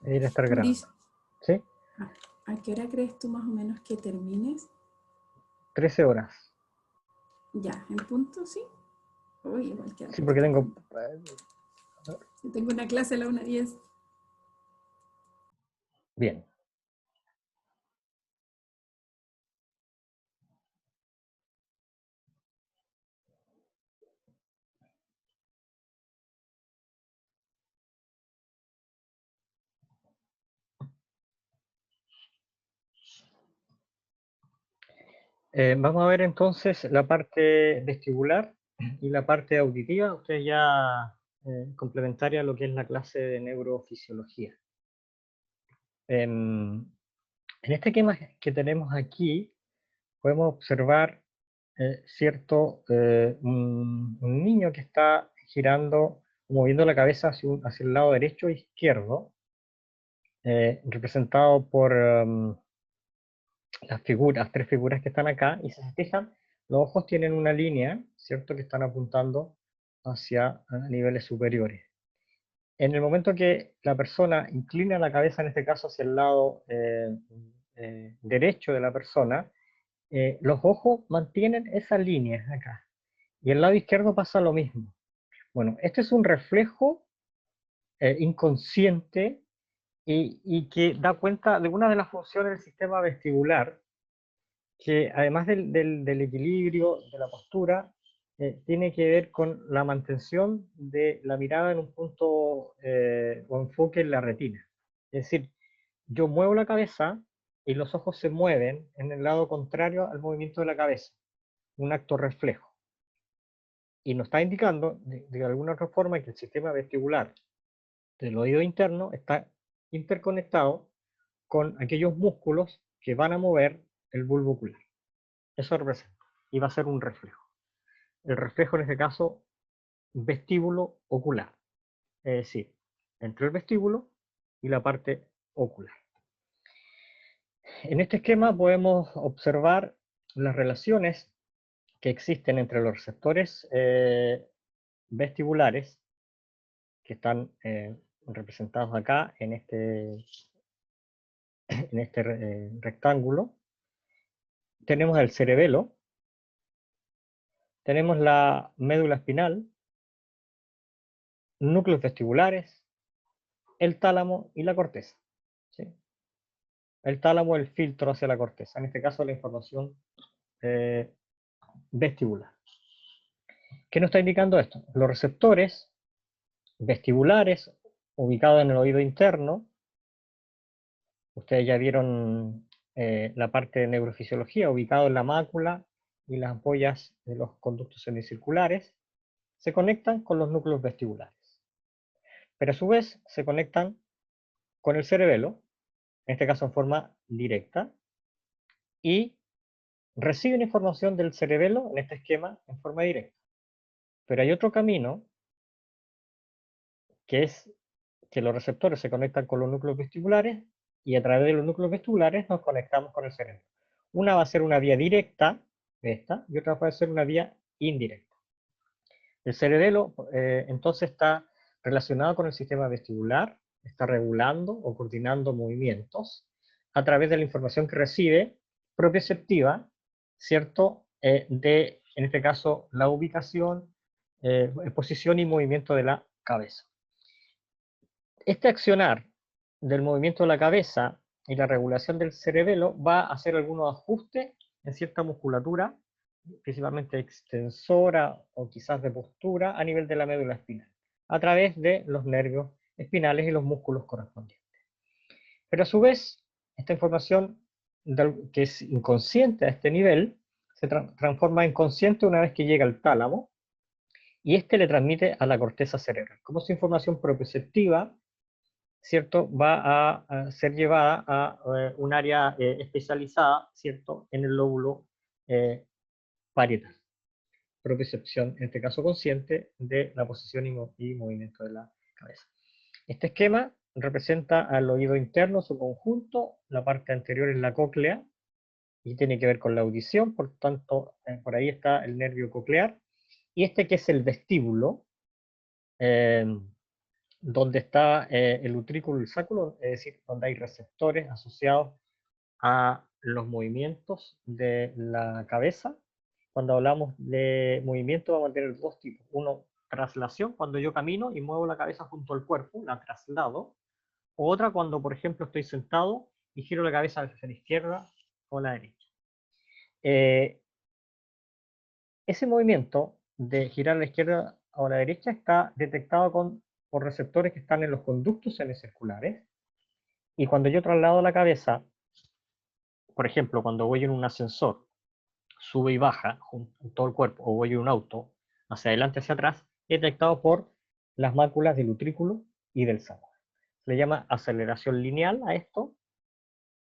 debería estar Tú grabando. ¿Sí? ¿A qué hora crees tú más o menos que termines? 13 horas. Ya, en punto, sí. Uy, igual queda Sí, porque poquito tengo... tiempo. Yo tengo una clase a la 1:10. Bien. Vamos a ver entonces la parte vestibular y la parte auditiva. Ustedes ya complementaria a lo que es la clase de neurofisiología. En este esquema que tenemos aquí, podemos observar un niño que está girando, moviendo la cabeza hacia el lado derecho e izquierdo, representado por las tres figuras que están acá, y si se fijan, los ojos tienen una línea, ¿cierto?, que están apuntando hacia niveles superiores. En el momento que la persona inclina la cabeza, en este caso hacia el lado derecho de la persona, los ojos mantienen esa línea acá. Y el lado izquierdo pasa lo mismo. Bueno, este es un reflejo inconsciente y que da cuenta de una de las funciones del sistema vestibular, que además del equilibrio, de la postura, tiene que ver con la mantención de la mirada en un punto o enfoque en la retina. Es decir, yo muevo la cabeza y los ojos se mueven en el lado contrario al movimiento de la cabeza, un acto reflejo. Y nos está indicando de alguna otra forma que el sistema vestibular del oído interno está interconectado con aquellos músculos que van a mover el bulbo ocular. Eso representa. Y va a ser un reflejo. El reflejo en este caso, vestíbulo ocular. Es decir, entre el vestíbulo y la parte ocular. En este esquema podemos observar las relaciones que existen entre los receptores vestibulares, que están representados acá en este rectángulo. Tenemos el cerebelo, tenemos la médula espinal, núcleos vestibulares, el tálamo y la corteza. ¿Sí? El tálamo es el filtro hacia la corteza, en este caso la información vestibular. ¿Qué nos está indicando esto? Los receptores vestibulares ubicados en el oído interno, ustedes ya vieron la parte de neurofisiología, ubicado en la mácula y las ampollas de los conductos semicirculares, se conectan con los núcleos vestibulares. Pero a su vez se conectan con el cerebelo, en este caso en forma directa, y reciben información del cerebelo, en este esquema, en forma directa. Pero hay otro camino, que es que los receptores se conectan con los núcleos vestibulares y a través de los núcleos vestibulares nos conectamos con el cerebro. Una va a ser una vía directa, esta, y otra va a ser una vía indirecta. El cerebelo entonces está relacionado con el sistema vestibular, está regulando o coordinando movimientos a través de la información que recibe propioceptiva, ¿cierto? En este caso, la ubicación, posición y movimiento de la cabeza. Este accionar del movimiento de la cabeza y la regulación del cerebelo va a hacer algunos ajustes en cierta musculatura, principalmente extensora o quizás de postura, a nivel de la médula espinal, a través de los nervios espinales y los músculos correspondientes. Pero a su vez, esta información que es inconsciente a este nivel, se transforma en consciente una vez que llega al tálamo, y este le transmite a la corteza cerebral. Como esa información propioceptiva, ¿cierto?, va a ser llevada a un área especializada, ¿cierto?, en el lóbulo parietal. Propiocepción, en este caso consciente, de la posición y movimiento de la cabeza. Este esquema representa al oído interno, su conjunto, la parte anterior es la cóclea, y tiene que ver con la audición, por tanto, por ahí está el nervio coclear, y este que es el vestíbulo, donde está el utrículo y el sáculo, es decir, donde hay receptores asociados a los movimientos de la cabeza. Cuando hablamos de movimiento vamos a tener dos tipos. Uno, traslación, cuando yo camino y muevo la cabeza junto al cuerpo, la traslado. O otra, cuando por ejemplo estoy sentado y giro la cabeza hacia la izquierda o la derecha. Ese movimiento de girar a la izquierda o a la derecha está detectado por receptores que están en los conductos semicirculares. Y cuando yo traslado la cabeza, por ejemplo, cuando voy en un ascensor, sube y baja todo el cuerpo, o voy en un auto, hacia adelante, hacia atrás, es detectado por las máculas del utrículo y del sáculo. Se le llama aceleración lineal a esto,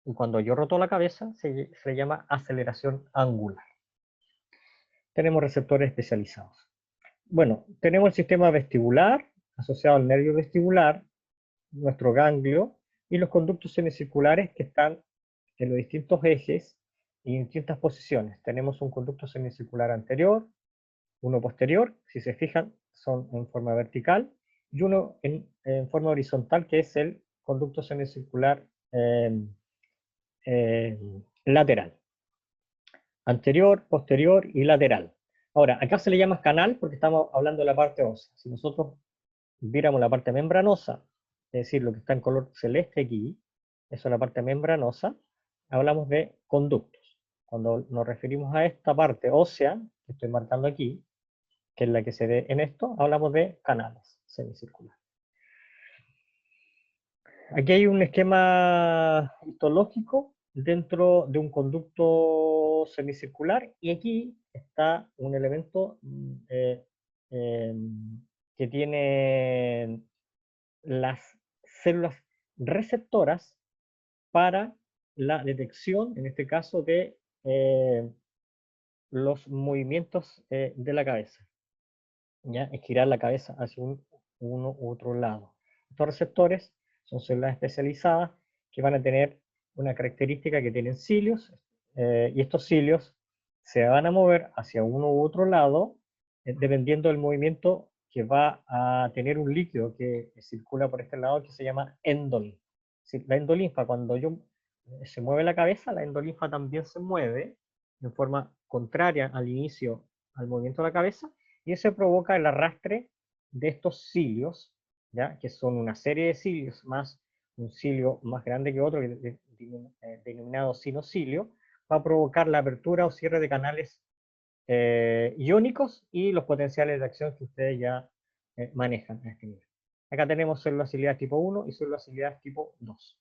y cuando yo roto la cabeza, se le llama aceleración angular. Tenemos receptores especializados. Bueno, tenemos el sistema vestibular, asociado al nervio vestibular, nuestro ganglio, y los conductos semicirculares que están en los distintos ejes y en distintas posiciones. Tenemos un conducto semicircular anterior, uno posterior, si se fijan, son en forma vertical, y uno en forma horizontal, que es el conducto semicircular lateral. Anterior, posterior y lateral. Ahora, acá se le llama canal porque estamos hablando de la parte ósea. Si nosotros viéramos la parte membranosa, es decir, lo que está en color celeste aquí, eso es la parte membranosa, hablamos de conductos. Cuando nos referimos a esta parte ósea, que estoy marcando aquí, que es la que se ve en esto, hablamos de canales semicirculares. Aquí hay un esquema histológico dentro de un conducto semicircular y aquí está un elemento que tiene las células receptoras para la detección, en este caso, de los movimientos de la cabeza. ¿Ya? Es girar la cabeza hacia uno u otro lado. Estos receptores son células especializadas que van a tener una característica que tienen cilios, y estos cilios se van a mover hacia uno u otro lado dependiendo del movimiento que va a tener un líquido que circula por este lado que se llama endolinfa. La endolinfa, cuando se mueve la cabeza, la endolinfa también se mueve en forma contraria al inicio al movimiento de la cabeza, y eso provoca el arrastre de estos cilios, ¿ya? Que son una serie de cilios más un cilio más grande que otro, denominado sinocilio, va a provocar la apertura o cierre de canales iónicos y los potenciales de acción que ustedes ya manejan a este nivel. Acá tenemos células ciliadas tipo 1 y células ciliadas tipo 2.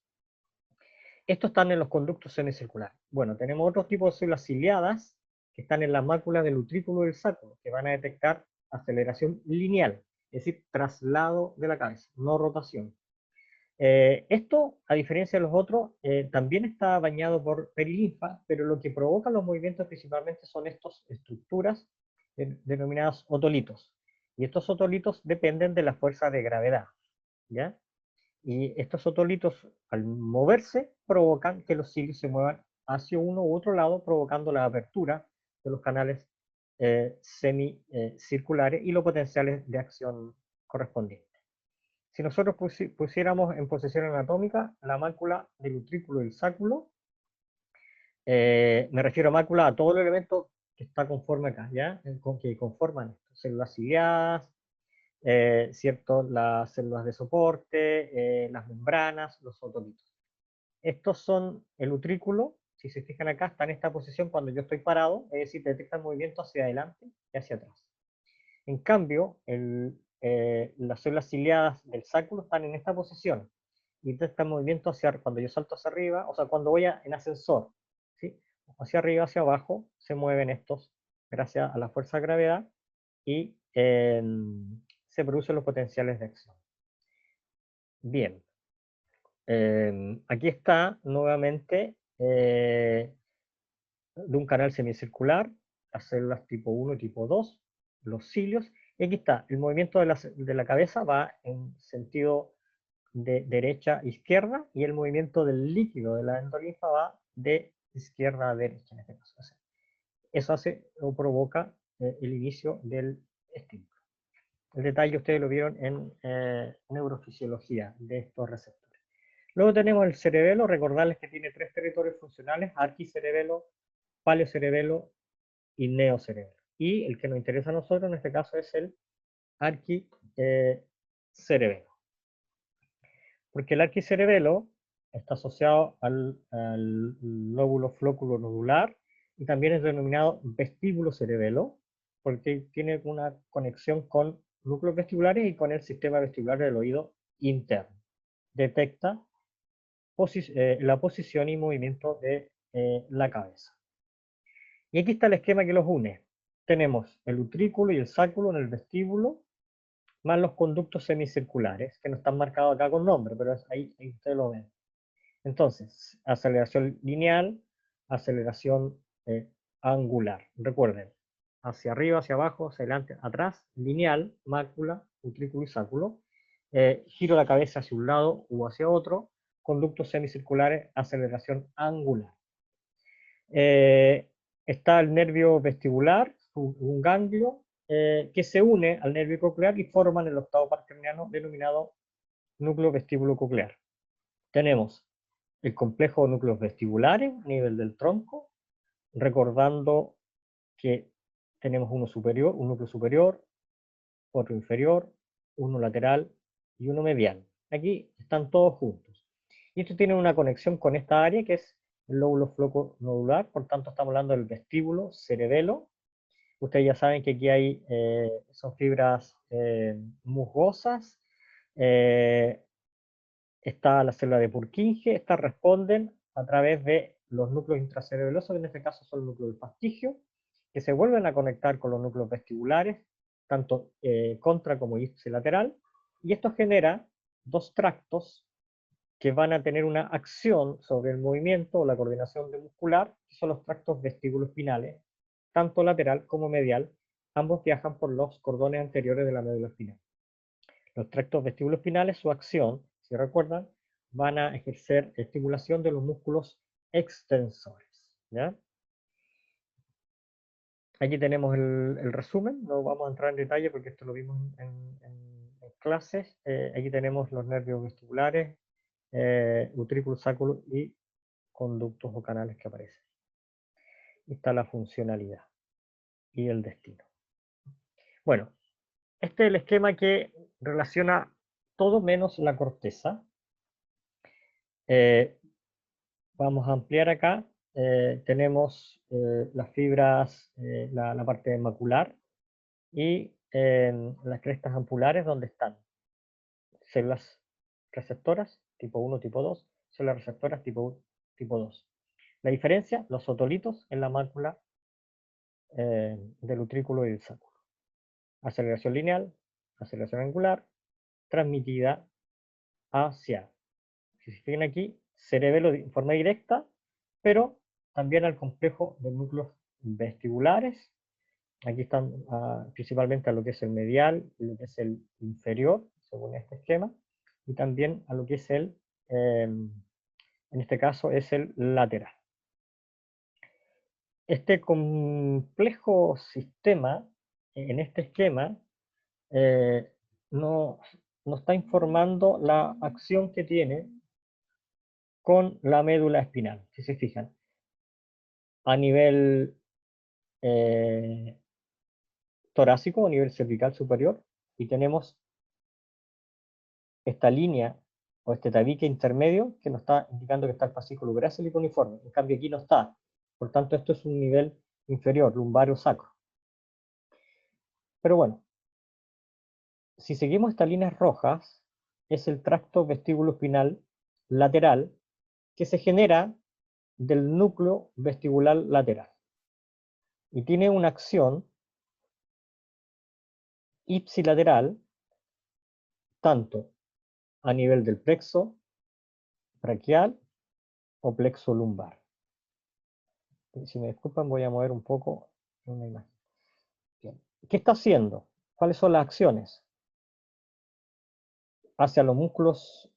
Estos están en los conductos semicirculares. Bueno, tenemos otros tipos de células ciliadas que están en las máculas del utrículo y del sáculo, que van a detectar aceleración lineal, es decir, traslado de la cabeza, no rotación. Esto, a diferencia de los otros, también está bañado por perilinfa, pero lo que provoca los movimientos principalmente son estas estructuras denominadas otolitos. Y estos otolitos dependen de la fuerza de gravedad, ¿ya? Y estos otolitos, al moverse, provocan que los cilios se muevan hacia uno u otro lado, provocando la apertura de los canales semicirculares y los potenciales de acción correspondientes. Si nosotros pusiéramos en posición anatómica la mácula del utrículo y el sáculo, me refiero a mácula a todo el elemento que está conforme acá, ¿ya? Que conforman esto, células ciliadas, ¿cierto? Las células de soporte, las membranas, los otolitos. Estos son el utrículo, si se fijan acá, está en esta posición cuando yo estoy parado, es decir, detecta movimiento hacia adelante y hacia atrás. En cambio, las células ciliadas del sáculo están en esta posición y detectan movimiento cuando yo salto hacia arriba, o sea, cuando voy en ascensor, ¿sí? Hacia arriba, hacia abajo, se mueven estos gracias a la fuerza de gravedad y se producen los potenciales de acción. Bien, aquí está nuevamente de un canal semicircular, las células tipo 1 y tipo 2, los cilios, y aquí está, el movimiento de la cabeza va en sentido de derecha a izquierda, y el movimiento del líquido de la endolinfa va de izquierda a derecha en este caso. O sea, eso hace o provoca el inicio del estímulo. El detalle ustedes lo vieron en neurofisiología de estos receptores. Luego tenemos el cerebelo, recordarles que tiene 3 territorios funcionales: arquicerebelo, paleocerebelo y neocerebelo. Y el que nos interesa a nosotros en este caso es el arquicerebelo. Porque el arquicerebelo está asociado al lóbulo flóculo nodular y también es denominado vestíbulo cerebelo, porque tiene una conexión con núcleos vestibulares y con el sistema vestibular del oído interno. Detecta la posición y movimiento de la cabeza. Y aquí está el esquema que los une. Tenemos el utrículo y el sáculo en el vestíbulo, más los conductos semicirculares, que no están marcados acá con nombre, pero ahí ustedes lo ven. Entonces, aceleración lineal, aceleración angular. Recuerden, hacia arriba, hacia abajo, hacia adelante, atrás, lineal, mácula, utrículo y sáculo. Giro la cabeza hacia un lado u hacia otro, conductos semicirculares, aceleración angular. Está el nervio vestibular, un ganglio, que se une al nervio coclear y forman el octavo par craneano denominado núcleo vestíbulo coclear. Tenemos el complejo de núcleos vestibulares a nivel del tronco, recordando que tenemos uno superior, un núcleo superior, otro inferior, uno lateral y uno medial. Aquí están todos juntos. Y esto tiene una conexión con esta área que es el lóbulo flóculo nodular, por tanto estamos hablando del vestíbulo cerebelo. Ustedes ya saben que aquí hay, son fibras musgosas, está la célula de Purkinje, estas responden a través de los núcleos intracerebelosos, que en este caso son el núcleo del fastigio, que se vuelven a conectar con los núcleos vestibulares, tanto contra como ipsilateral, y esto genera 2 tractos que van a tener una acción sobre el movimiento o la coordinación muscular, que son los tractos vestíbulo-espinales, tanto lateral como medial. Ambos viajan por los cordones anteriores de la médula espinal. Los tractos vestíbulo-espinales, su acción, si recuerdan, van a ejercer estimulación de los músculos extensores. ¿Ya? Aquí tenemos el resumen, no vamos a entrar en detalle porque esto lo vimos en clases. Aquí tenemos los nervios vestibulares, utrículo, sáculo y conductos o canales que aparecen. Y está la funcionalidad y el destino. Bueno, este es el esquema que relaciona todo menos la corteza. Vamos a ampliar acá. Tenemos las fibras, la parte macular y las crestas ampulares, donde están células receptoras tipo 1, tipo 2, células receptoras tipo 2. La diferencia, los otolitos en la mácula del utrículo y del sáculo. Aceleración lineal, aceleración angular, transmitida hacia, si se fijan aquí, cerebelo en forma directa, pero también al complejo de núcleos vestibulares. Aquí están principalmente a lo que es el medial y lo que es el inferior, según este esquema, y también a lo que es el, en este caso, es el lateral. Este complejo sistema, en este esquema, nos está informando la acción que tiene con la médula espinal, si se fijan. A nivel torácico, a nivel cervical superior, y tenemos esta línea o este tabique intermedio que nos está indicando que está el fascículo grácil y cuneiforme. En cambio aquí no está. Por tanto, esto es un nivel inferior, lumbario sacro. Pero bueno, si seguimos estas líneas rojas, es el tracto vestíbulo espinal lateral que se genera del núcleo vestibular lateral. Y tiene una acción ipsilateral tanto a nivel del plexo braquial o plexo lumbar. Si me disculpan, voy a mover un poco una imagen. Bien. ¿Qué está haciendo? ¿Cuáles son las acciones? Hacia los músculos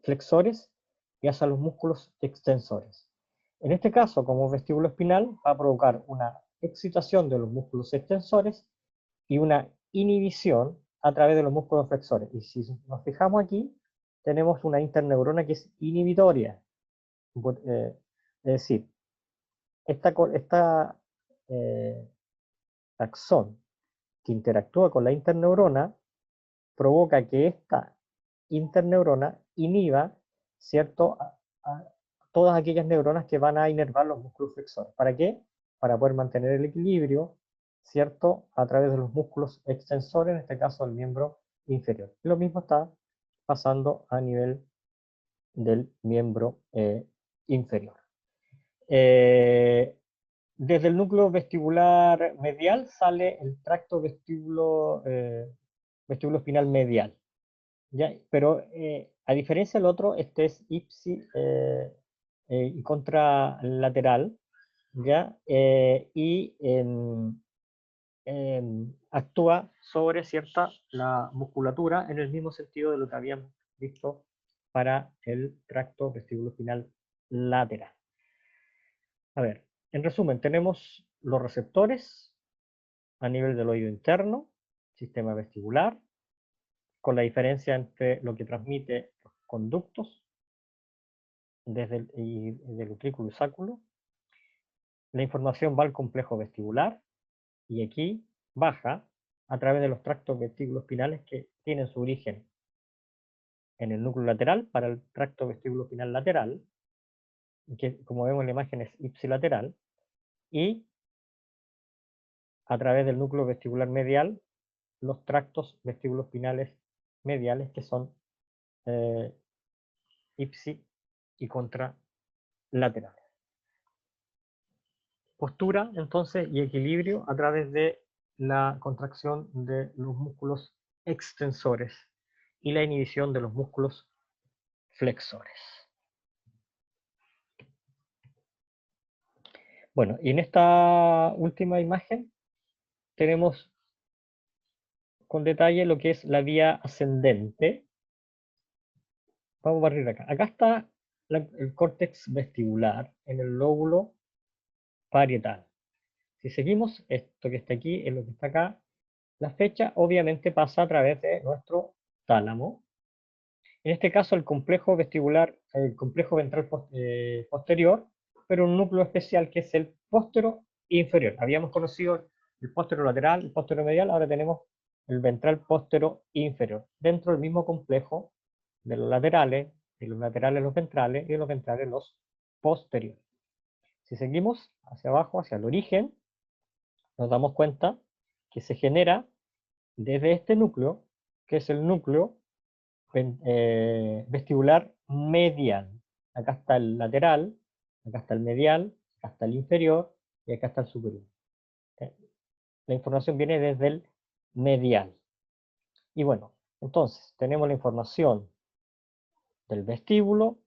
flexores y hacia los músculos extensores. En este caso, como vestíbulo espinal, va a provocar una excitación de los músculos extensores y una inhibición a través de los músculos flexores. Y si nos fijamos aquí, tenemos una interneurona que es inhibitoria. Es decir, esta axón que interactúa con la interneurona provoca que esta interneurona inhiba, ¿cierto?, a todas aquellas neuronas que van a inervar los músculos flexores. ¿Para qué? Para poder mantener el equilibrio, ¿cierto?, a través de los músculos extensores, en este caso el miembro inferior. Y lo mismo está pasando a nivel del miembro inferior. Desde el núcleo vestibular medial sale el tracto vestíbulo espinal medial. ¿Ya? Pero a diferencia del otro, este es ipsi y contralateral, ¿ya? Y actúa sobre la musculatura en el mismo sentido de lo que habíamos visto para el tracto vestibuloespinal lateral. A ver, en resumen, tenemos los receptores a nivel del oído interno, sistema vestibular, con la diferencia entre lo que transmite los conductos del utrículo y sáculo. La información va al complejo vestibular y aquí baja a través de los tractos vestibuloespinales que tienen su origen en el núcleo lateral para el tracto vestibuloespinal lateral, que como vemos en la imagen es ipsilateral, y a través del núcleo vestibular medial los tractos vestibuloespinales mediales que son ipsi y contralaterales. Postura, entonces, y equilibrio a través de la contracción de los músculos extensores y la inhibición de los músculos flexores. Bueno, y en esta última imagen tenemos con detalle lo que es la vía ascendente. Vamos a barrir acá. Acá está el córtex vestibular en el lóbulo parietal. Si seguimos esto que está aquí, en lo que está acá, la fecha obviamente pasa a través de nuestro tálamo. En este caso el complejo vestibular, el complejo ventral posterior, pero un núcleo especial que es el póstero inferior. Habíamos conocido el póstero lateral, el póstero medial, ahora tenemos el ventral póstero inferior. Dentro del mismo complejo de los laterales los ventrales y de los ventrales los posteriores. Si seguimos hacia abajo, hacia el origen, nos damos cuenta que se genera desde este núcleo, que es el núcleo vestibular medial. Acá está el lateral, acá está el medial, acá está el inferior y acá está el superior. La información viene desde el medial. Y bueno, entonces tenemos la información del vestíbulo,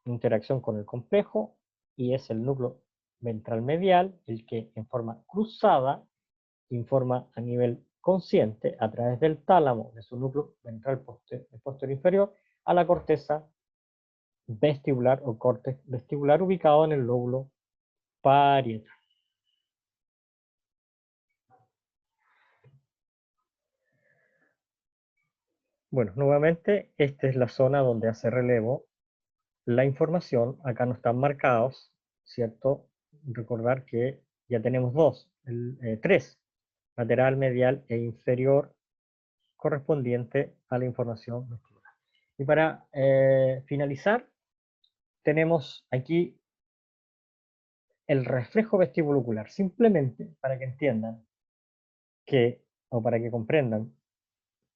interacción con el complejo, y es el núcleo ventral medial el que en forma cruzada informa a nivel consciente a través del tálamo de su núcleo ventral posterior inferior a la corteza vestibular o córtex vestibular ubicado en el lóbulo parietal. Bueno, nuevamente esta es la zona donde hace relevo la información. Acá no están marcados, ¿cierto? Recordar que ya tenemos tres, lateral, medial e inferior, correspondiente a la información vestibular. Y para finalizar, tenemos aquí el reflejo vestibulocular, simplemente para que entiendan o para que comprendan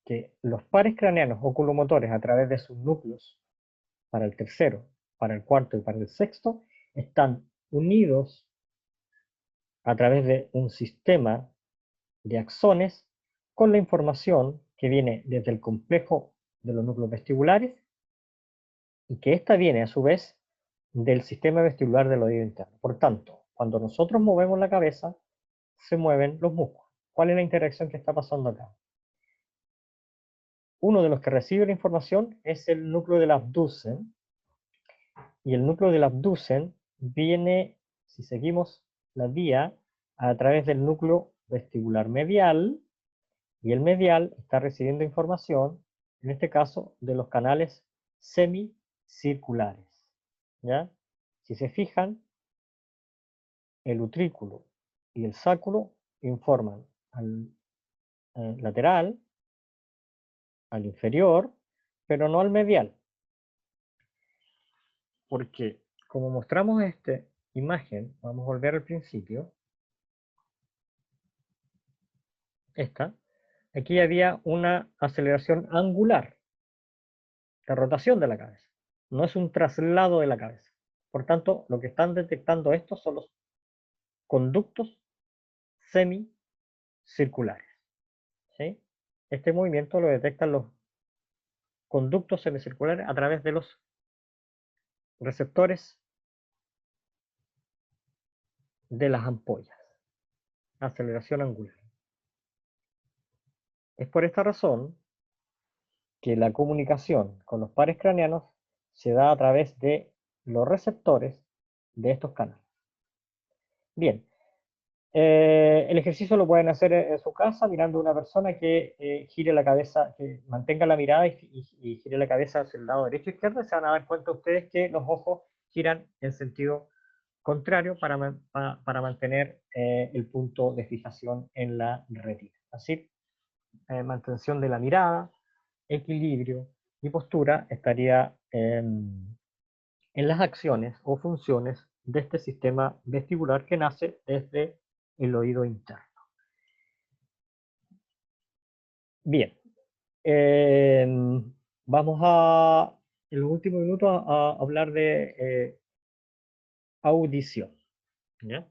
que los pares craneanos oculomotores a través de sus núcleos, para el tercero, para el cuarto y para el sexto, están unidos a través de un sistema de axones con la información que viene desde el complejo de los núcleos vestibulares y que esta viene a su vez del sistema vestibular del oído interno. Por tanto, cuando nosotros movemos la cabeza, se mueven los músculos. ¿Cuál es la interacción que está pasando acá? Uno de los que recibe la información es el núcleo del abducen, y el núcleo del abducen viene, si seguimos la vía, a través del núcleo vestibular medial, Y el medial está recibiendo información, en este caso, de los canales semicirculares. ¿Ya? Si se fijan, el utrículo y el sáculo informan al lateral, al inferior, pero no al medial. Porque, como mostramos esta imagen, vamos a volver al principio, aquí había una aceleración angular, de rotación de la cabeza. No es un traslado de la cabeza. Por tanto, lo que están detectando estos son los conductos semicirculares. ¿Sí? Este movimiento lo detectan los conductos semicirculares a través de los receptores de las ampollas. Aceleración angular. Es por esta razón que la comunicación con los pares craneanos se da a través de los receptores de estos canales. Bien, el ejercicio lo pueden hacer en su casa mirando a una persona que gire la cabeza, que mantenga la mirada y gire la cabeza hacia el lado derecho e izquierdo. Se van a dar cuenta ustedes que los ojos giran en sentido contrario para mantener el punto de fijación en la retina. Así, mantención de la mirada, equilibrio y postura estaría en las acciones o funciones de este sistema vestibular que nace desde el oído interno. Bien, vamos en los últimos minutos a hablar de audición. ¿Ya?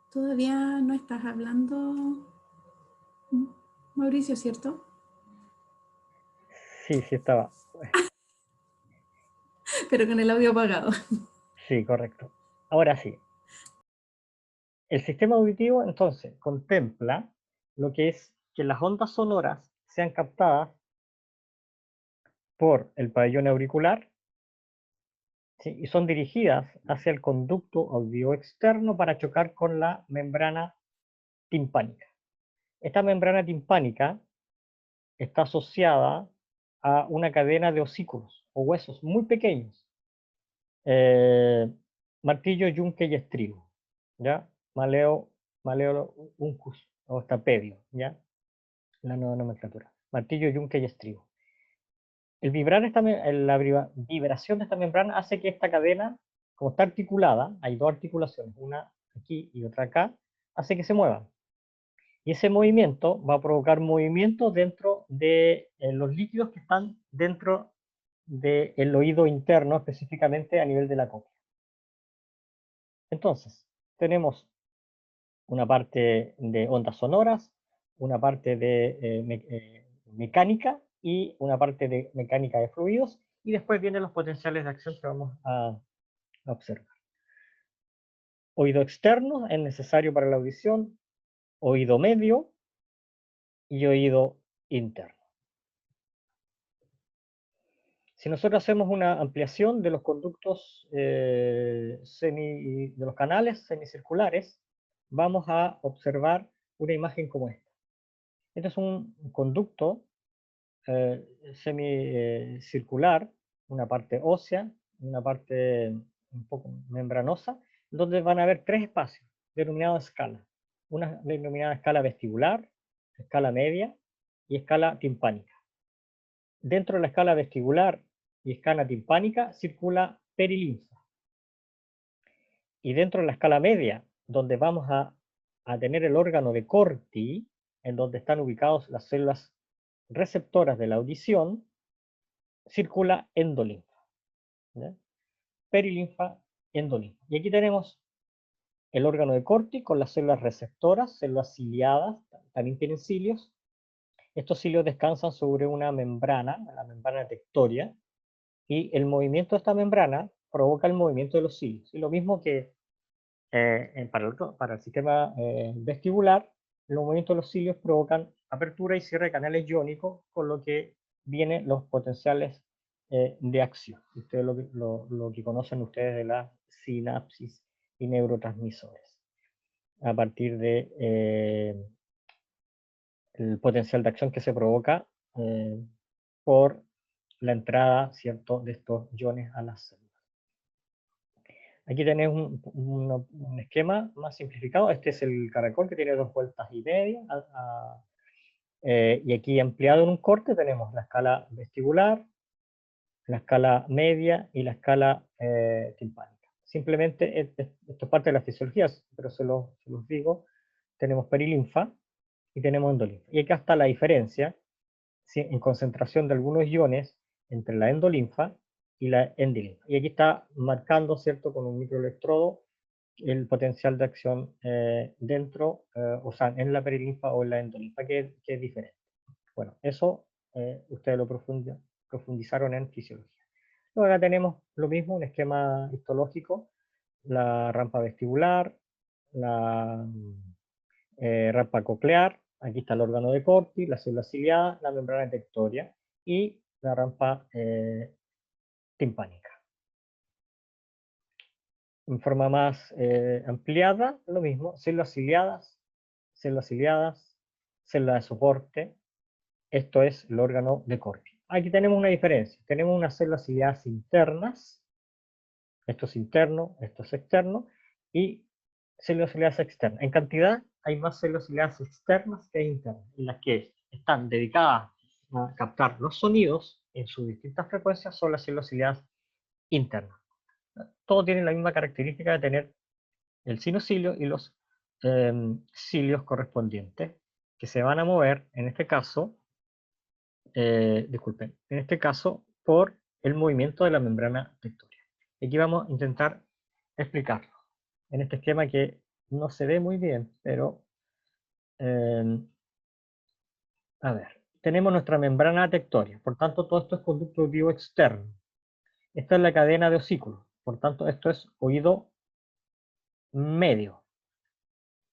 Todavía no estás hablando, Mauricio, ¿cierto? Sí, sí estaba. Pero con el audio apagado. Sí, correcto. Ahora sí. El sistema auditivo entonces contempla lo que es que las ondas sonoras sean captadas por el pabellón auricular, ¿sí? Y son dirigidas hacia el conducto audio externo para chocar con la membrana timpánica. Esta membrana timpánica está asociada a una cadena de osículos o huesos muy pequeños, martillo, yunque y estribo, ¿ya? Maleo uncus o estapedio, ¿ya? La nueva nomenclatura. Martillo, yunque y estribo. La vibración de esta membrana hace que esta cadena, como está articulada, hay dos articulaciones, una aquí y otra acá, hace que se muevan. Y ese movimiento va a provocar movimiento dentro de los líquidos que están dentro del oído interno, específicamente a nivel de la cóclea. Entonces, tenemos una parte de ondas sonoras, una parte de mecánica y una parte de mecánica de fluidos, y después vienen los potenciales de acción que vamos a observar. Oído externo es necesario para la audición, oído medio y oído interno. Si nosotros hacemos una ampliación de los conductos de los canales semicirculares, vamos a observar una imagen como esta. Este es un conducto semicircular, una parte ósea, una parte un poco membranosa, donde van a haber tres espacios denominados escala. Una denominada escala vestibular, escala media y escala timpánica. Dentro de la escala vestibular y escala timpánica circula perilinfa. Y dentro de la escala media, donde vamos a tener el órgano de Corti, en donde están ubicadas las células receptoras de la audición, circula endolinfa. ¿Ya? Perilinfa, endolinfa. Y aquí tenemos el órgano de Corti con las células receptoras, células ciliadas, también tienen cilios. Estos cilios descansan sobre una membrana, la membrana tectoria, y el movimiento de esta membrana provoca el movimiento de los cilios. Y lo mismo que para el sistema vestibular, los movimientos de los cilios provocan apertura y cierre de canales iónicos, con lo que vienen los potenciales de acción. Ustedes lo que conocen ustedes de la sinapsis y neurotransmisores, a partir de el potencial de acción que se provoca por la entrada, ¿cierto?, de estos iones a las células. Aquí tenéis un esquema más simplificado. Este es el caracol que tiene 2 vueltas y media. Y aquí ampliado en un corte tenemos la escala vestibular, la escala media y la escala timpánica. Simplemente, esto es parte de la fisiología, pero se los digo. Tenemos perilinfa y tenemos endolinfa. Y acá está la diferencia en concentración de algunos iones entre la endolinfa y la endilinfa. Y aquí está marcando, ¿cierto?, con un microelectrodo el potencial de acción dentro, o sea, en la perilinfa o en la endolinfa, que es diferente. Bueno, eso ustedes lo profundizaron en fisiología. Luego acá tenemos lo mismo, un esquema histológico, la rampa vestibular, la rampa coclear, aquí está el órgano de Corti, la célula ciliada, la membrana tectoria y la rampa timpánica. En forma más ampliada, lo mismo, células ciliadas, célula de soporte, esto es el órgano de Corti. Aquí tenemos una diferencia, tenemos unas células ciliadas internas, esto es interno, esto es externo, y células ciliadas externas. En cantidad hay más células ciliadas externas que internas, y las que están dedicadas a captar los sonidos en sus distintas frecuencias son las células ciliadas internas. Todos tienen la misma característica de tener el sinocilio y los cilios correspondientes, que se van a mover, en este caso, disculpen, en este caso, por el movimiento de la membrana tectoria. Aquí vamos a intentar explicarlo en este esquema que no se ve muy bien, pero a ver, tenemos nuestra membrana tectoria, por tanto todo esto es conducto auditivo externo. Esta es la cadena de osículos, por tanto esto es oído medio,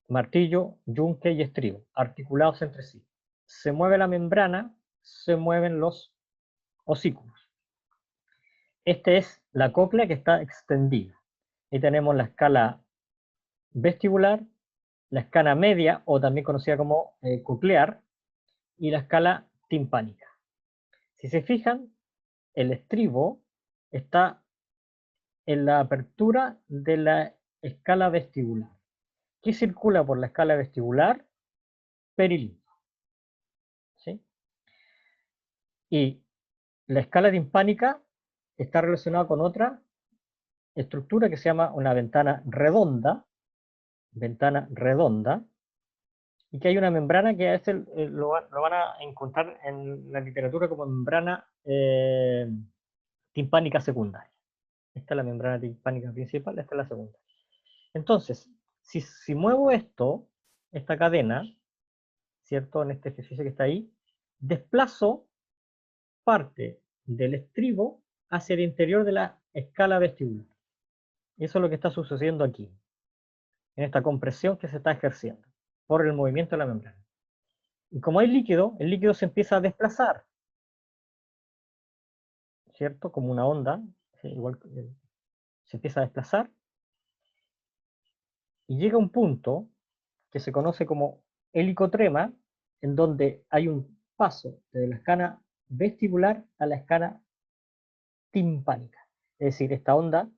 martillo, yunque y estribo, articulados entre sí. Se mueve la membrana, se mueven los osículos. Esta es la cóclea que está extendida. Y tenemos la escala vestibular, la escala media, o también conocida como coclear, y la escala timpánica. Si se fijan, el estribo está en la apertura de la escala vestibular. ¿Qué circula por la escala vestibular? Perilinfa. ¿Sí? Y la escala timpánica está relacionada con otra estructura que se llama una ventana redonda, y que hay una membrana que a veces lo van a encontrar en la literatura como membrana timpánica secundaria. Esta es la membrana timpánica principal, esta es la segunda. Entonces, si muevo esta cadena, ¿cierto? En este ejercicio que está ahí, desplazo parte del estribo hacia el interior de la escala vestibular. Eso es lo que está sucediendo aquí, en esta compresión que se está ejerciendo por el movimiento de la membrana. Y como hay líquido, el líquido se empieza a desplazar, ¿cierto? Como una onda, ¿sí? Igual se empieza a desplazar y llega a un punto que se conoce como helicotrema, en donde hay un paso de la escala vestibular a la escala timpánica. Es decir, esta onda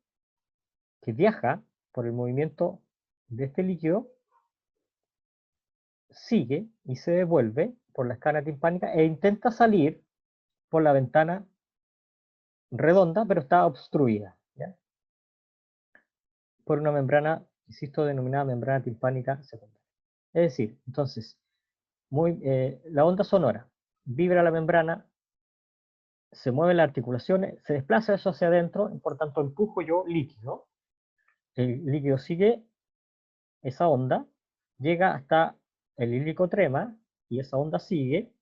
que viaja por el movimiento de este líquido sigue y se devuelve por la escala timpánica e intenta salir por la ventana redonda, pero está obstruida, ¿ya? Por una membrana, insisto, denominada membrana timpánica secundaria. Es decir, entonces, la onda sonora vibra la membrana, se mueven las articulaciones, se desplaza eso hacia adentro, y por tanto empujo yo líquido. El líquido sigue esa onda, llega hasta el ilíaco trema, y esa onda sigue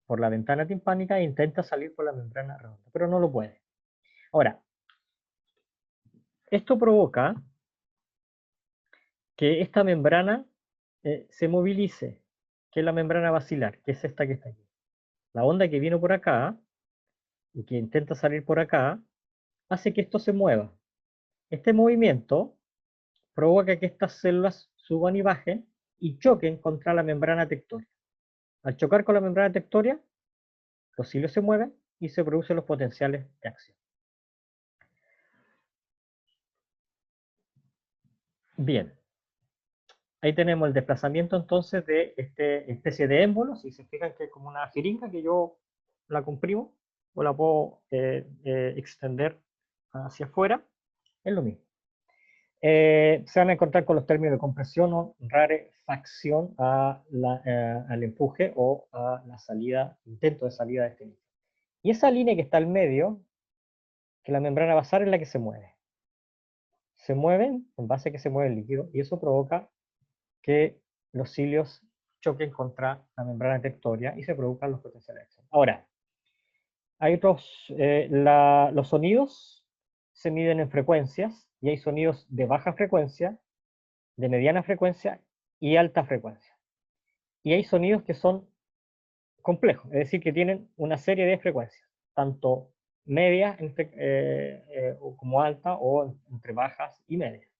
por la ventana timpánica e intenta salir por la membrana redonda, pero no lo puede. Ahora, esto provoca que esta membrana se movilice, que es la membrana basilar, que es esta que está aquí. La onda que vino por acá y que intenta salir por acá, hace que esto se mueva. Este movimiento provoca que estas células suban y bajen y choquen contra la membrana tectórica. Al chocar con la membrana tectórica, los cilios se mueven y se producen los potenciales de acción. Bien, ahí tenemos el desplazamiento entonces de esta especie de émbolo. Si se fijan que es como una jeringa que yo la comprimo o la puedo extender hacia afuera, es lo mismo. Se van a encontrar con los términos de compresión o rarefacción al empuje o a la salida, intento de salida de este líquido. Y esa línea que está al medio, que la membrana basal, es la que se mueve. Se mueven en base a que se mueve el líquido y eso provoca que los cilios choquen contra la membrana tectoria y se produzcan los potenciales de acción. Ahora, hay los sonidos se miden en frecuencias y hay sonidos de baja frecuencia, de mediana frecuencia y alta frecuencia. Y hay sonidos que son complejos, es decir, que tienen una serie de frecuencias, tanto medias como altas o entre bajas y medias.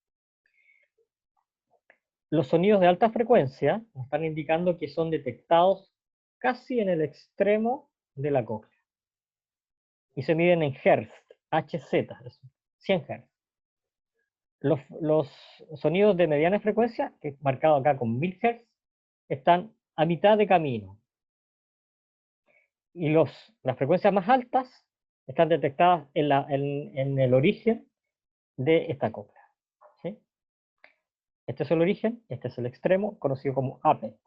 Los sonidos de alta frecuencia nos están indicando que son detectados casi en el extremo de la cóclea y se miden en Hz, Hz, 100 Hz. Los sonidos de mediana frecuencia, que es marcado acá con 1000 Hz, están a mitad de camino. Y las frecuencias más altas están detectadas en el origen de esta cóclea. ¿Sí? Este es el origen, este es el extremo, conocido como apex.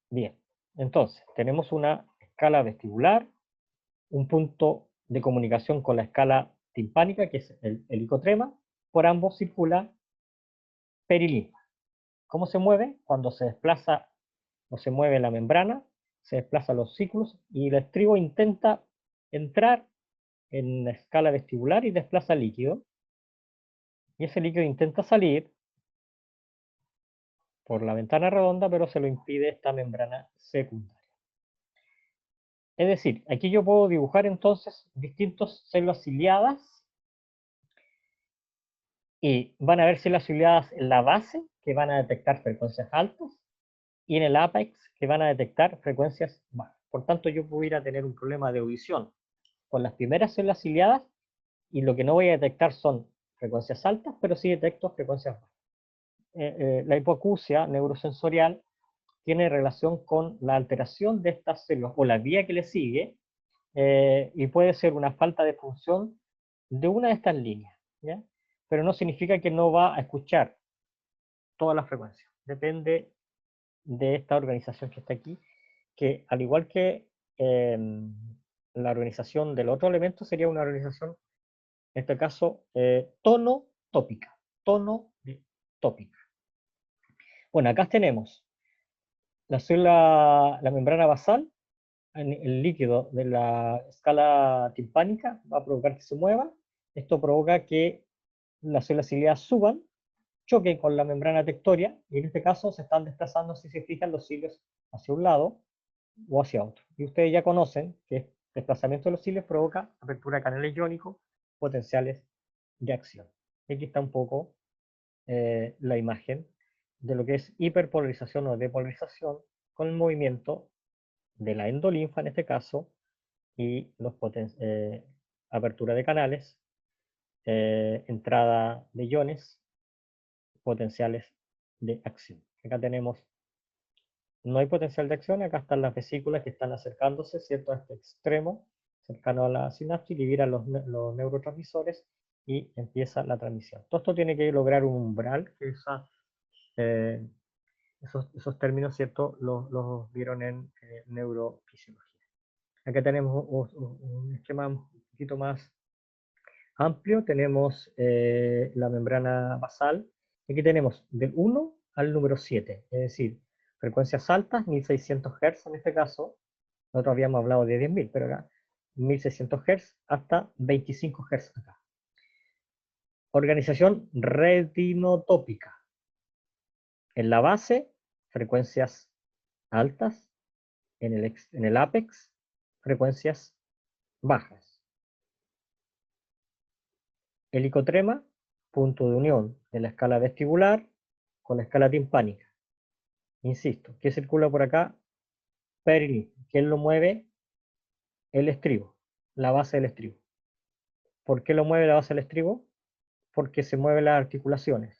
Bien, entonces tenemos una escala vestibular, un punto de comunicación con la escala timpánica, que es el helicotrema, por ambos circula perilinfa. ¿Cómo se mueve? Cuando se desplaza o se mueve la membrana, se desplazan los ciclos y el estribo intenta entrar en la escala vestibular y desplaza líquido. Y ese líquido intenta salir por la ventana redonda, pero se lo impide esta membrana secundaria. Es decir, aquí yo puedo dibujar entonces distintas células ciliadas y van a haber células ciliadas en la base que van a detectar frecuencias altas y en el apex que van a detectar frecuencias bajas. Por tanto, yo pudiera tener un problema de audición con las primeras células ciliadas y lo que no voy a detectar son frecuencias altas, pero sí detecto frecuencias bajas. La hipoacusia neurosensorial tiene relación con la alteración de estas células o la vía que le sigue, y puede ser una falta de función de una de estas líneas, ¿ya? Pero no significa que no va a escuchar todas las frecuencias. Depende de esta organización que está aquí, que al igual que la organización del otro elemento, sería una organización, en este caso, tono-tópica. Tono-tópica. Bueno, acá tenemos la membrana basal, el líquido de la escala timpánica va a provocar que se mueva. Esto provoca que las células ciliadas suban, choquen con la membrana tectoria, y en este caso se están desplazando, si se fijan, los cilios hacia un lado o hacia otro. Y ustedes ya conocen que el desplazamiento de los cilios provoca apertura de canales iónicos, potenciales de acción. Aquí está un poco la imagen de lo que es hiperpolarización o depolarización con el movimiento de la endolinfa en este caso y apertura de canales, entrada de iones, potenciales de acción. Acá tenemos no hay potencial de acción. Acá están las vesículas que están acercándose, ¿cierto?, a este extremo, cercano a la sinapsis, liberan los neurotransmisores y empieza la transmisión. Todo esto tiene que lograr un umbral, que esos términos, ¿cierto?, los vieron en neurofisiología. Acá tenemos un esquema un poquito más amplio. Tenemos la membrana basal. Aquí tenemos del 1 al número 7, es decir, frecuencias altas, 1600 Hz en este caso. Nosotros habíamos hablado de 10.000, pero acá 1600 Hz hasta 25 Hz acá. Organización retinotópica. En la base, frecuencias altas. En el ápex, frecuencias bajas. Helicotrema, punto de unión de la escala vestibular con la escala timpánica. Insisto, ¿qué circula por acá? Perilinfo. ¿Quién lo mueve? El estribo, la base del estribo. ¿Por qué lo mueve la base del estribo? Porque se mueven las articulaciones.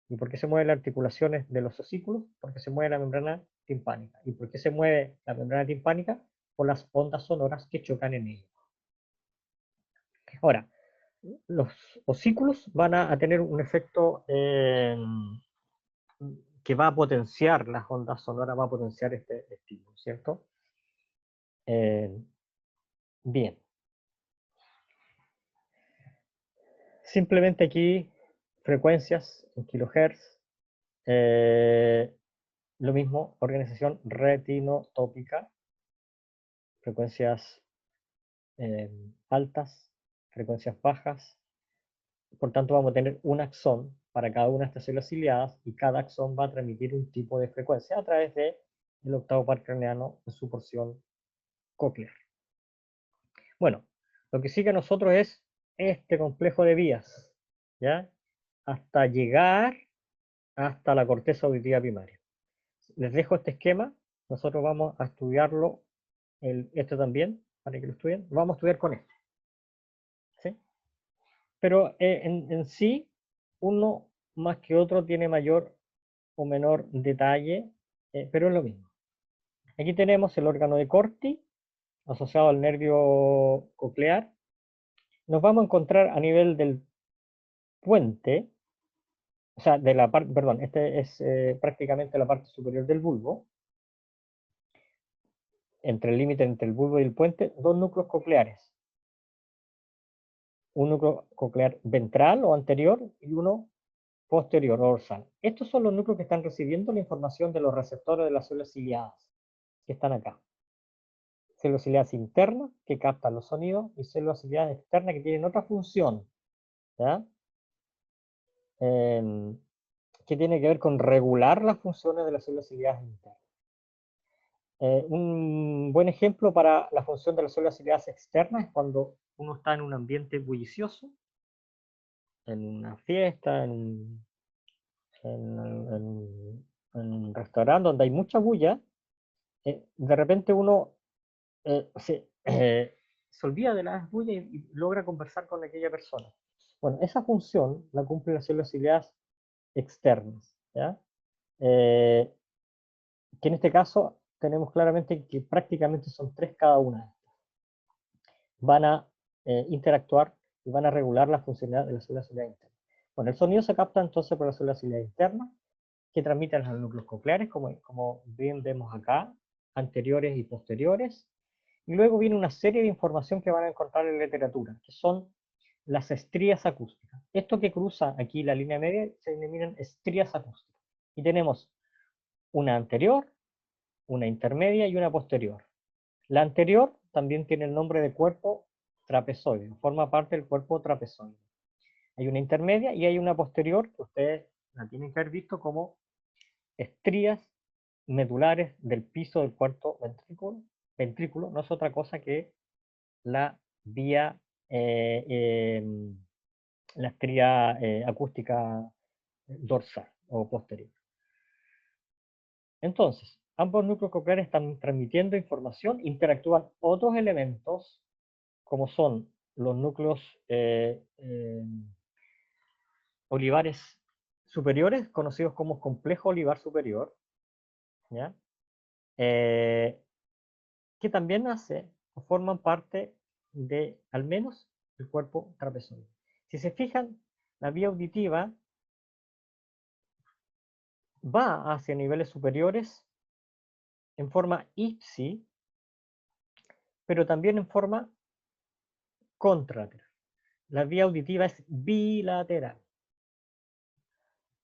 ¿Y por qué se mueven las articulaciones de los osículos? Porque se mueve la membrana timpánica. ¿Y por qué se mueve la membrana timpánica? Por las ondas sonoras que chocan en ella. Ahora, los osículos van a tener un efecto que va a potenciar las ondas sonoras, va a potenciar este estímulo, ¿cierto? Bien. Simplemente aquí, frecuencias en kilohertz, lo mismo, organización retinotópica, frecuencias altas, frecuencias bajas. Por tanto, vamos a tener un axón para cada una de estas células ciliadas y cada axón va a transmitir un tipo de frecuencia a través del octavo par craneano en su porción cóclea. Bueno, lo que sigue a nosotros es este complejo de vías, ¿ya? Hasta llegar hasta la corteza auditiva primaria. Les dejo este esquema, nosotros vamos a estudiarlo, este también, para que lo estudien, vamos a estudiar con este, ¿sí? Pero en sí, uno más que otro tiene mayor o menor detalle, pero es lo mismo. Aquí tenemos el órgano de Corti, asociado al nervio coclear. Nos vamos a encontrar a nivel del puente, o sea, de la parte, perdón, este es prácticamente la parte superior del bulbo, entre el límite entre el bulbo y el puente, dos núcleos cocleares. Un núcleo coclear ventral o anterior y uno posterior o dorsal. Estos son los núcleos que están recibiendo la información de los receptores de las células ciliadas, que están acá. Células ciliadas internas que captan los sonidos y células ciliadas externas que tienen otra función, ¿ya? Que tiene que ver con regular las funciones de las células ciliadas internas. Un buen ejemplo para la función de las células ciliadas externas es cuando uno está en un ambiente bullicioso, en una fiesta, en un restaurante donde hay mucha bulla. De repente uno se olvida de las bullas y logra conversar con aquella persona. Bueno, esa función la cumplen las células ciliadas externas, ¿ya? Que en este caso tenemos claramente que prácticamente son tres cada una. Van a interactuar y van a regular la funcionalidad de las células ciliadas internas. Bueno, el sonido se capta entonces por las células ciliadas internas, que transmiten a los núcleos cocleares, como bien vemos acá, anteriores y posteriores. Y luego viene una serie de información que van a encontrar en la literatura, que son las estrías acústicas. Esto que cruza aquí la línea media se denominan estrías acústicas. Y tenemos una anterior, una intermedia y una posterior. La anterior también tiene el nombre de cuerpo trapezoide, forma parte del cuerpo trapezoide. Hay una intermedia y hay una posterior que ustedes la tienen que haber visto como estrías medulares del piso del cuarto ventrículo. No es otra cosa que la vía, la estría acústica dorsal o posterior. Entonces, ambos núcleos cocleares están transmitiendo información, interactúan otros elementos, como son los núcleos olivares superiores, conocidos como complejo olivar superior, ¿ya? que también hace o forman parte de, al menos, el cuerpo trapezoideo. Si se fijan, la vía auditiva va hacia niveles superiores en forma ipsi, pero también en forma contralateral. La vía auditiva es bilateral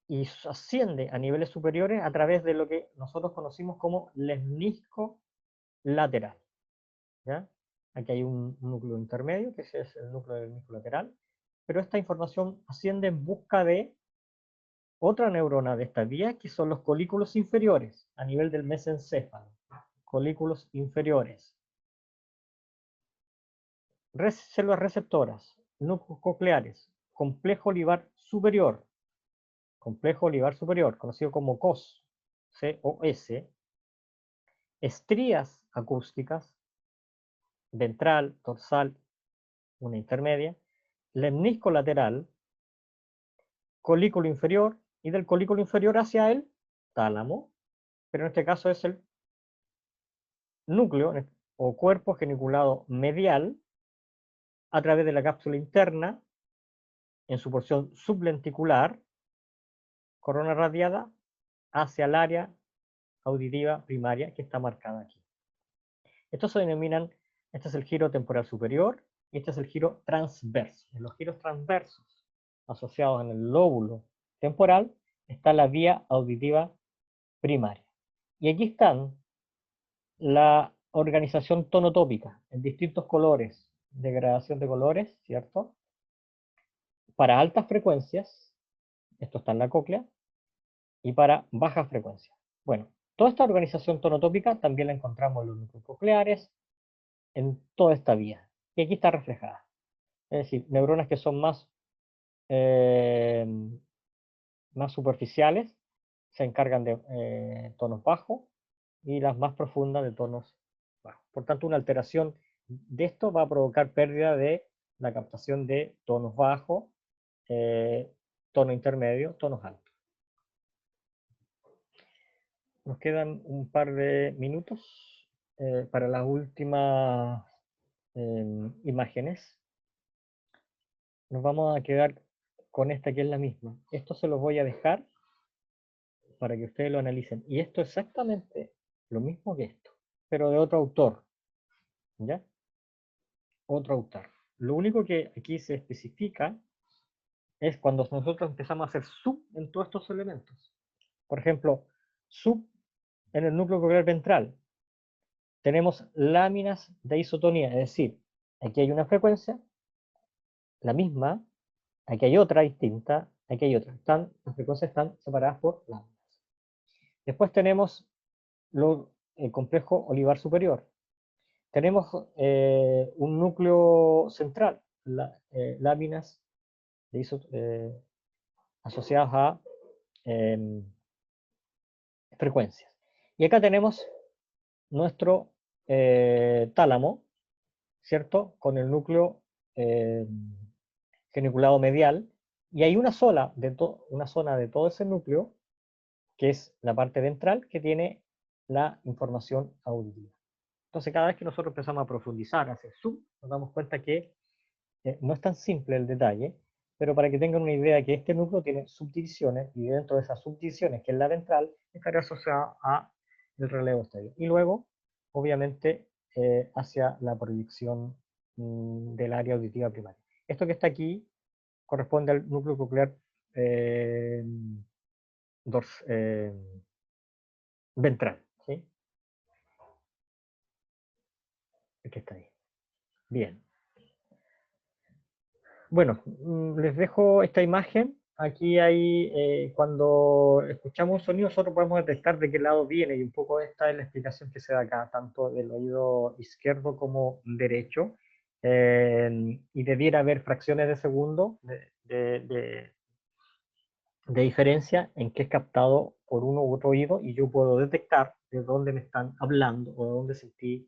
y asciende a niveles superiores a través de lo que nosotros conocimos como lemnisco lateral. ¿Ya? Aquí hay un núcleo intermedio, que ese es el núcleo del lemnisco lateral, pero esta información asciende en busca de otra neurona de esta vía, que son los colículos inferiores, a nivel del mesencéfalo. Colículos inferiores. Células receptoras, núcleos cocleares, complejo olivar superior, conocido como COS, C-O-S, estrías acústicas, ventral, dorsal, una intermedia, lemnisco lateral, colículo inferior, y del colículo inferior hacia el tálamo, pero en este caso es el núcleo o cuerpo geniculado medial a través de la cápsula interna en su porción sublenticular, corona radiada hacia el área auditiva primaria que está marcada aquí. Estos se denominan, este es el giro temporal superior y este es el giro transverso. En los giros transversos asociados en el lóbulo temporal está la vía auditiva primaria. Y aquí están la organización tonotópica en distintos colores, degradación de colores, ¿cierto? Para altas frecuencias, esto está en la cóclea, y para bajas frecuencias. Bueno, toda esta organización tonotópica también la encontramos en los núcleos cocleares, en toda esta vía. Y aquí está reflejada. Es decir, neuronas que son más superficiales se encargan de tonos bajos y las más profundas de tonos bajos. Por tanto, una alteración de esto va a provocar pérdida de la captación de tonos bajos, tono intermedio, tonos altos. Nos quedan un par de minutos para las últimas imágenes. Nos vamos a quedar con esta que es la misma. Esto se los voy a dejar para que ustedes lo analicen. Y esto es exactamente lo mismo que esto, pero de otro autor. ¿Ya? Otro autor. Lo único que aquí se especifica es cuando nosotros empezamos a hacer sub en todos estos elementos. Por ejemplo, sub en el núcleo coclear ventral. Tenemos láminas de isotonía, es decir, aquí hay una frecuencia, la misma, aquí hay otra distinta, aquí hay otra. Las frecuencias están separadas por láminas. Después tenemos el complejo olivar superior. Tenemos un núcleo central, láminas asociadas a frecuencias. Y acá tenemos nuestro tálamo, ¿cierto? Con el núcleo geniculado medial, y hay una zona de todo ese núcleo, que es la parte ventral, que tiene la información auditiva. Entonces, cada vez que nosotros empezamos a profundizar, a hacer zoom, nos damos cuenta que no es tan simple el detalle, pero para que tengan una idea que este núcleo tiene subdivisiones, y dentro de esas subdivisiones, que es la ventral, estaría asociada a el relevo estéreo. Y luego, obviamente, hacia la proyección del área auditiva primaria. Esto que está aquí corresponde al núcleo coclear ventral, ¿sí? El que está ahí. Bien. Bueno, les dejo esta imagen. Aquí hay, cuando escuchamos un sonido, nosotros podemos detectar de qué lado viene, y un poco esta es la explicación que se da acá, tanto del oído izquierdo como derecho. Y debiera haber fracciones de segundo de diferencia en que es captado por uno u otro oído, y yo puedo detectar de dónde me están hablando o de dónde sentí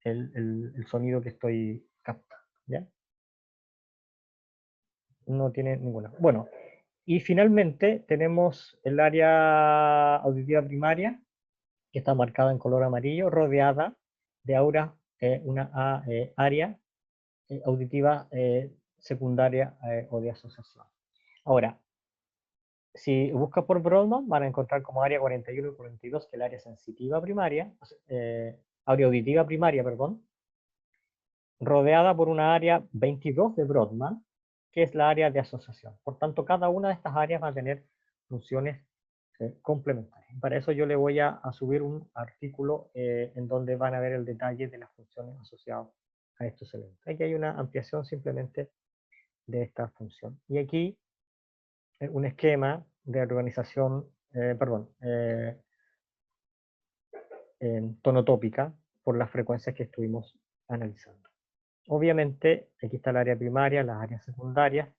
el sonido que estoy captando. ¿Ya? No tiene ninguna. Bueno, y finalmente tenemos el área auditiva primaria, que está marcada en color amarillo, rodeada de auras, una área auditiva secundaria o de asociación. Ahora, si buscas por Brodmann, van a encontrar como área 41 y 42, que es el área sensitiva primaria, área auditiva primaria, perdón, rodeada por una área 22 de Brodmann, que es la área de asociación. Por tanto, cada una de estas áreas va a tener funciones complementarias. Para eso yo le voy a subir un artículo en donde van a ver el detalle de las funciones asociadas a estos elementos. Aquí hay una ampliación simplemente de esta función. Y aquí un esquema de organización, tonotópica por las frecuencias que estuvimos analizando. Obviamente, aquí está el área primaria, las áreas secundarias,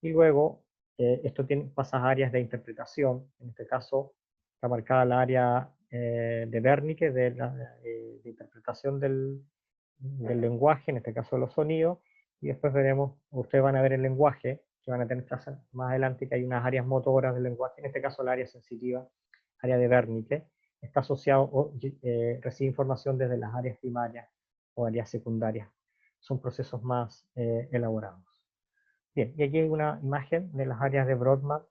y luego esto pasa a áreas de interpretación. En este caso está marcada la área de Wernicke, de interpretación del lenguaje, en este caso de los sonidos, y después veremos, ustedes van a ver el lenguaje, que van a tener más adelante, que hay unas áreas motoras del lenguaje, en este caso la área sensitiva, área de Wernicke, está asociado o recibe información desde las áreas primarias o áreas secundarias. Son procesos más elaborados. Bien, y aquí hay una imagen de las áreas de Brodmann,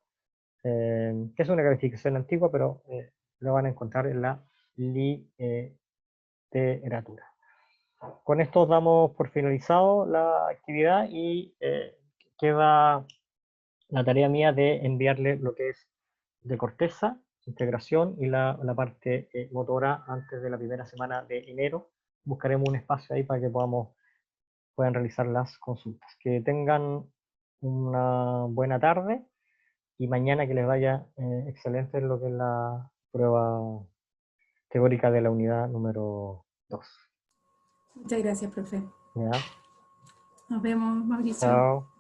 que es una clasificación antigua, pero lo van a encontrar en la literatura. Con esto damos por finalizado la actividad y queda la tarea mía de enviarle lo que es de corteza, integración y la parte motora antes de la primera semana de enero. Buscaremos un espacio ahí para que puedan realizar las consultas. Que tengan una buena tarde y mañana que les vaya excelente en lo que es la prueba teórica de la unidad número 2. Muchas gracias, profe. ¿Ya? Nos vemos, Mauricio. Chao.